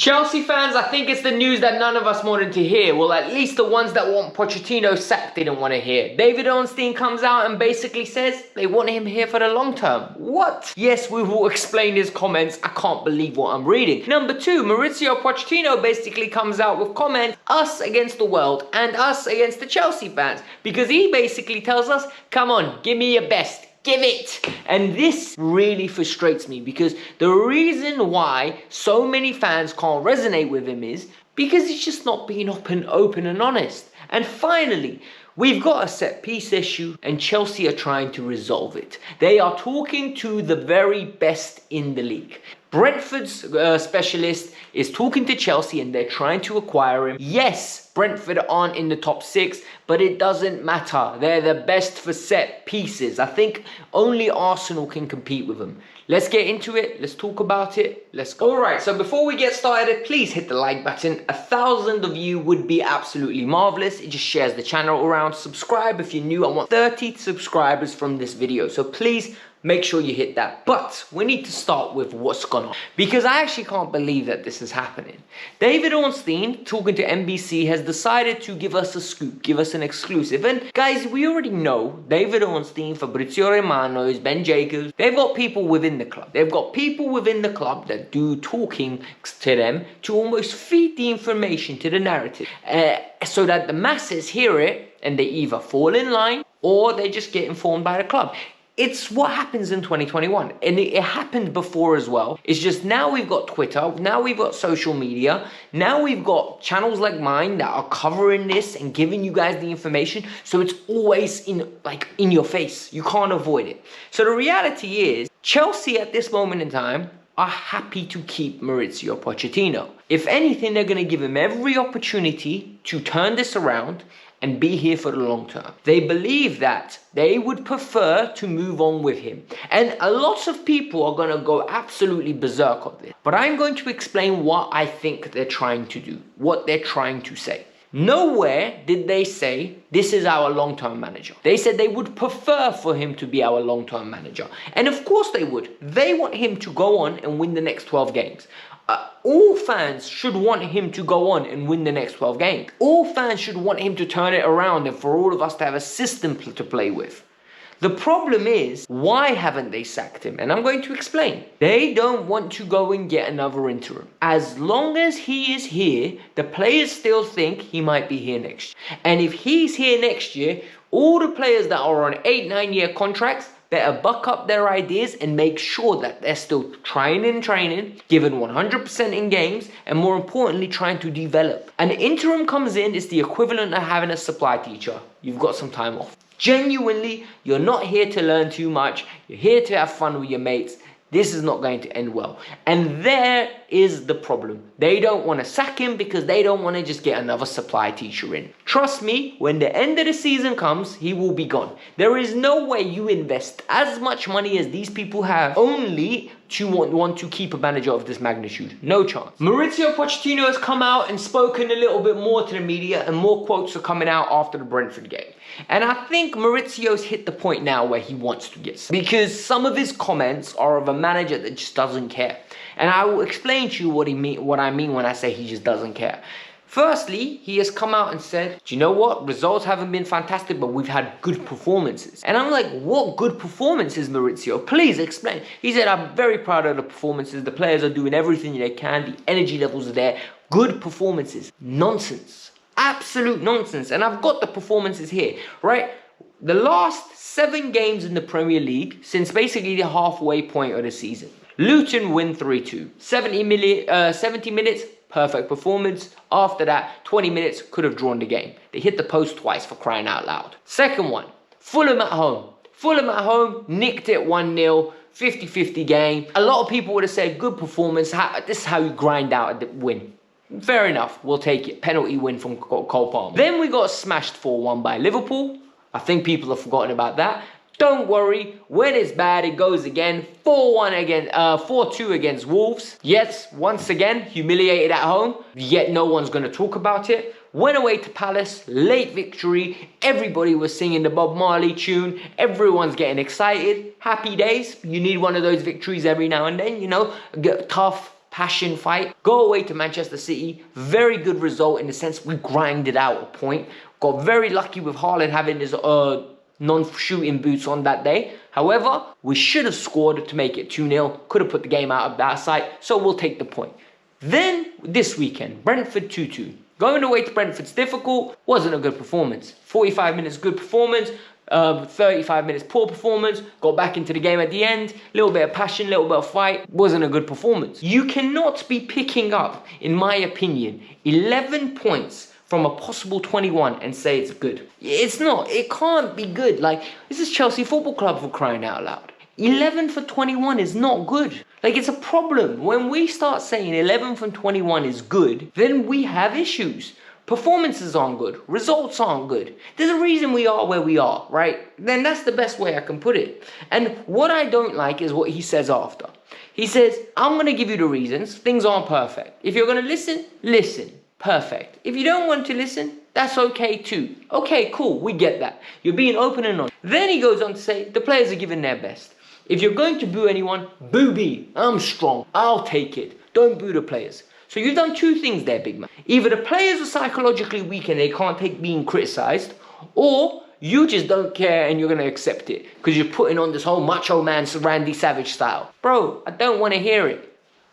Chelsea fans, I think it's the news that none of us wanted to hear. Well, at least the ones that want Pochettino sacked didn't want to hear. David Ornstein comes out and basically says they want him here for the long term. What? Yes, we will explain his comments. I can't believe what I'm reading. Number two, Mauricio Pochettino basically comes out with comments, us against the world and us against the Chelsea fans. Because he basically tells us, come on, give me your best. Give it! And this really frustrates me because the reason why so many fans can't resonate with him is because he's just not being open and honest. And finally, we've got a set piece issue and Chelsea are trying to resolve it. They are talking to the very best in the league. Brentford's specialist is talking to Chelsea and they're trying to acquire him. Yes, Brentford aren't in the top 6, but it doesn't matter. They're the best for set pieces. I think only Arsenal can compete with them. Let's get into it. Let's talk about it. Let's go. Alright, so before we get started, please hit the like button. 1,000 of you would be absolutely marvelous. It just shares the channel around. Subscribe if you're new. I want 30 subscribers from this video. So please make sure you hit that. But we need to start with what's gone on, because I actually can't believe that this is happening. David Ornstein, talking to NBC, has decided to give us a scoop, give us an exclusive. And guys, we already know David Ornstein, Fabrizio Romano, Ben Jacobs, they've got people within the club. They've got people within the club that do talking to them to almost feed the information to the narrative so that the masses hear it and they either fall in line or they just get informed by the club. It's what happens in 2021, and it happened before as well. It's just now we've got Twitter, now we've got social media, now we've got channels like mine that are covering this and giving you guys the information, so it's always in your face. You can't avoid it. So the reality is, Chelsea at this moment in time are happy to keep Mauricio Pochettino. If anything, they're going to give him every opportunity to turn this around and be here for the long term. They believe that they would prefer to move on with him. And a lot of people are going to go absolutely berserk on this. But I'm going to explain what I think they're trying to do, what they're trying to say. Nowhere did they say, this is our long-term manager. They said they would prefer for him to be our long-term manager. And of course they would. They want him to go on and win the next 12 games. All fans should want him to go on and win the next 12 games. All fans should want him to turn it around and for all of us to have a system to play with. The problem is, why haven't they sacked him? And I'm going to explain. They don't want to go and get another interim. As long as he is here, the players still think he might be here next year. And if he's here next year, all the players that are on 8-9 year contracts better buck up their ideas and make sure that they're still trying and training, given 100% in games, and more importantly, trying to develop. An interim comes in, it's the equivalent of having a supply teacher. You've got some time off. Genuinely, you're not here to learn too much. You're here to have fun with your mates. This is not going to end well. And there is the problem. They don't want to sack him because they don't want to just get another supply teacher in. Trust me, when the end of the season comes, he will be gone. There is no way you invest as much money as these people have only to want to keep a manager of this magnitude. No chance. Mauricio Pochettino has come out and spoken a little bit more to the media, and more quotes are coming out after the Brentford game. And I think Mauricio's hit the point now where he wants to get sacked, because some of his comments are of a manager that just doesn't care. And I will explain to you what I mean when I say he just doesn't care. Firstly, he has come out and said, do you know what? Results haven't been fantastic, but we've had good performances. And I'm like, what good performances, Mauricio? Please explain. He said, I'm very proud of the performances. The players are doing everything they can. The energy levels are there. Good performances. Nonsense. Absolute nonsense. And I've got the performances here, right? The last 7 games in the Premier League since basically the halfway point of the season. Luton win 3-2. 70 minutes, perfect performance. After that, 20 minutes, could have drawn the game. They hit the post twice, for crying out loud. Second one, Fulham at home. Fulham at home, nicked it 1-0. 50-50 game. A lot of people would have said, good performance. This is how you grind out a win. Fair enough, we'll take it. Penalty win from Cole Palmer. Then we got smashed 4-1 by Liverpool. I think people have forgotten about that. Don't worry, when it's bad, it goes again. 4-2 against Wolves. Yes, once again, humiliated at home, yet no one's going to talk about it. Went away to Palace, late victory. Everybody was singing the Bob Marley tune. Everyone's getting excited. Happy days. You need one of those victories every now and then, you know. Get tough, passion fight. Go away to Manchester City. Very good result in the sense we grinded out a point. Got very lucky with Haaland having his non-shooting boots on that day. However, we should have scored to make it 2-0. Could have put the game out of that side. So we'll take the point. Then this weekend, Brentford 2-2. Going away to Brentford's difficult. Wasn't a good performance. 45 minutes good performance. 35 minutes poor performance. Got back into the game at the end. Little bit of passion, little bit of fight. Wasn't a good performance. You cannot be picking up, in my opinion, 11 points from a possible 21 and say it's good. It's not. It can't be good. Like, this is Chelsea Football Club, for crying out loud. 11 for 21 is not good. Like, it's a problem. When we start saying 11 from 21 is good, then we have issues. Performances aren't good. Results aren't good. There's a reason we are where we are, right? Then that's the best way I can put it. And what I don't like is what he says after. He says, I'm going to give you the reasons. Things aren't perfect. If you're going to listen, listen. Perfect. If you don't want to listen, that's okay too. Okay, cool. We get that. You're being open and honest. Then he goes on to say, the players are giving their best. If you're going to boo anyone, boo me. I'm strong. I'll take it. Don't boo the players. So you've done two things there, big man. Either the players are psychologically weak and they can't take being criticised, or you just don't care and you're going to accept it because you're putting on this whole macho man Randy Savage style. Bro, I don't want to hear it.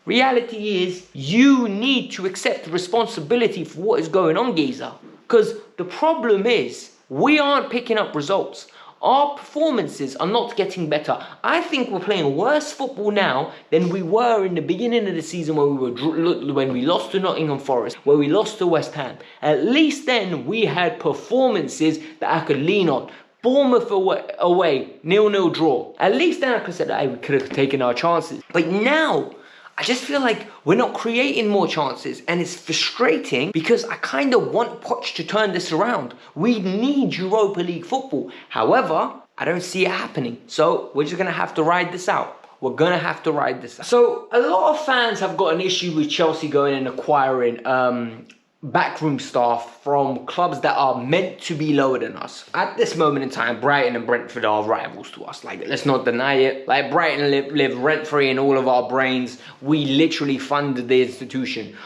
Reality is you need to accept the responsibility for what is going on, geezer. Because the problem is we aren't picking up results. Our performances are not getting better. I think we're playing worse football now than we were in the beginning of the season when we lost to Nottingham Forest, where we lost to West Ham. At least then we had performances that I could lean on. Bournemouth away 0-0 draw. At least then I could say that we could have taken our chances. But now, I just feel like we're not creating more chances, and it's frustrating because I kind of want Poch to turn this around. We need Europa League football. However, I don't see it happening. So we're just going to have to ride this out. We're going to have to ride this out. So a lot of fans have got an issue with Chelsea going and acquiring backroom staff from clubs that are meant to be lower than us. At this moment in time, Brighton and Brentford are rivals to us. Like, let's not deny it. Like, Brighton live rent-free in all of our brains. We literally funded the institution.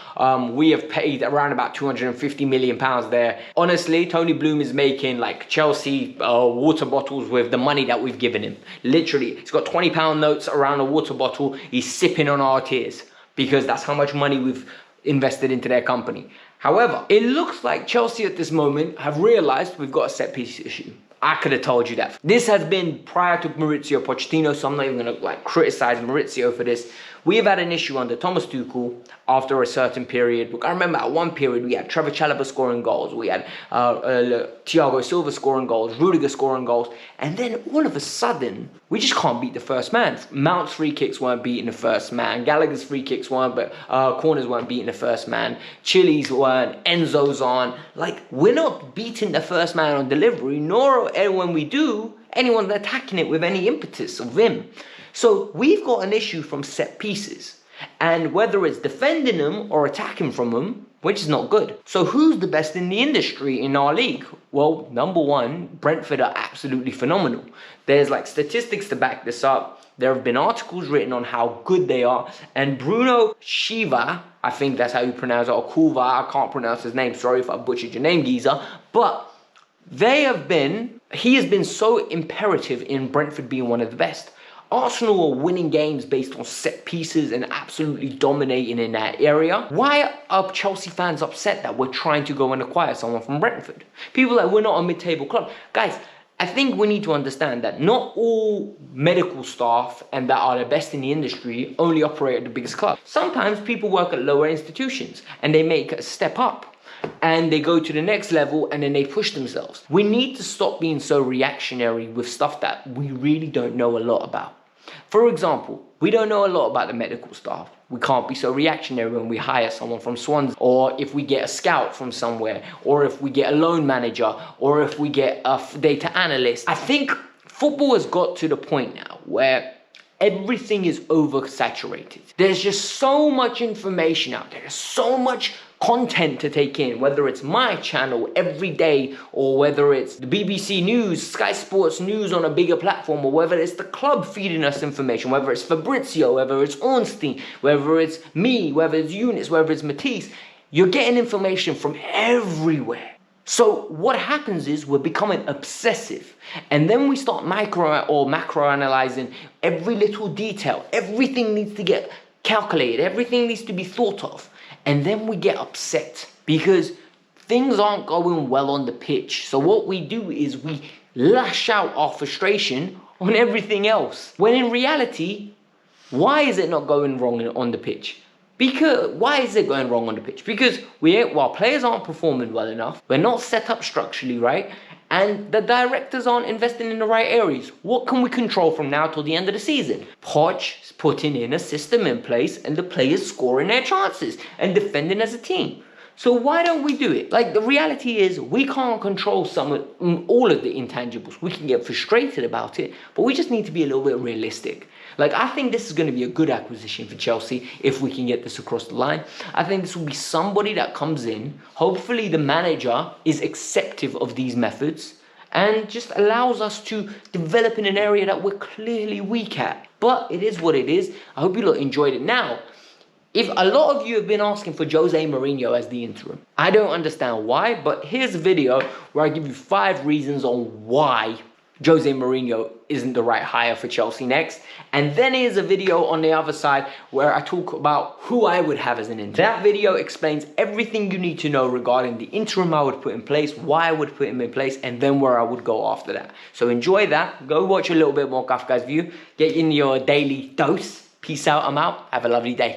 We have paid around about £250 million there. Honestly, Tony Bloom is making like Chelsea water bottles with the money that we've given him. Literally, he's got £20 notes around a water bottle. He's sipping on our tears because that's how much money we've invested into their company. However, it looks like Chelsea at this moment have realised we've got a set-piece issue. I could have told you that. This has been prior to Mauricio Pochettino, so I'm not even going to criticise Mauricio for this. We have had an issue under Thomas Tuchel after a certain period. I remember at one period we had Trevor Chalobah scoring goals. We had Thiago Silva scoring goals, Rudiger scoring goals. And then all of a sudden, we just can't beat the first man. Mount's free kicks weren't beating the first man. Gallagher's free kicks weren't, but corners weren't beating the first man. Chili's weren't. Enzo's on. Like, we're not beating the first man on delivery, nor when we do, anyone attacking it with any impetus or vim. So we've got an issue from set pieces, and whether it's defending them or attacking from them, which is not good. So who's the best in the industry in our league? Well, number one, Brentford are absolutely phenomenal. There's like statistics to back this up. There have been articles written on how good they are, and Bruno Shiva, I think that's how you pronounce it, or Kuva, I can't pronounce his name, sorry if I butchered your name, geezer, but he has been so imperative in Brentford being one of the best. Arsenal are winning games based on set pieces and absolutely dominating in that area. Why are Chelsea fans upset that we're trying to go and acquire someone from Brentford? People like, we're not a mid-table club. Guys, I think we need to understand that not all medical staff and that are the best in the industry only operate at the biggest club. Sometimes people work at lower institutions and they make a step up and they go to the next level and then they push themselves. We need to stop being so reactionary with stuff that we really don't know a lot about. For example, we don't know a lot about the medical staff. We can't be so reactionary when we hire someone from Swansea, or if we get a scout from somewhere, or if we get a loan manager, or if we get a data analyst. I think football has got to the point now where everything is oversaturated. There's just so much information out there. There's so much content to take in, whether it's my channel every day, or whether it's the BBC News, Sky Sports News on a bigger platform, or whether it's the club feeding us information, whether it's Fabrizio, whether it's Ornstein, whether it's me, whether it's Eunice, whether it's Matisse. You're getting information from everywhere. So what happens is we're becoming obsessive, and then we start macro analyzing every little detail. Everything needs to get calculated. Everything needs to be thought of. And then we get upset because things aren't going well on the pitch. So what we do is we lash out our frustration on everything else. When in reality, why is it not going wrong on the pitch? Why is it going wrong on the pitch? Because while players aren't performing well enough, we're not set up structurally right, and the directors aren't investing in the right areas. What can we control from now till the end of the season? Poch putting in a system in place and the players scoring their chances and defending as a team. So why don't we do it? Like, the reality is we can't control all of the intangibles. We can get frustrated about it, but we just need to be a little bit realistic. Like, I think this is going to be a good acquisition for Chelsea if we can get this across the line. I think this will be somebody that comes in. Hopefully the manager is acceptive of these methods and just allows us to develop in an area that we're clearly weak at. But it is what it is. I hope you lot enjoyed it. Now, if a lot of you have been asking for Jose Mourinho as the interim, I don't understand why, but here's a video where I give you 5 reasons on why Jose Mourinho isn't the right hire for Chelsea next. And then here's a video on the other side where I talk about who I would have as an interim. That video explains everything you need to know regarding the interim I would put in place, why I would put him in place, and then where I would go after that. So enjoy that. Go watch a little bit more Kavkas View. Get in your daily dose. Peace out. I'm out. Have a lovely day.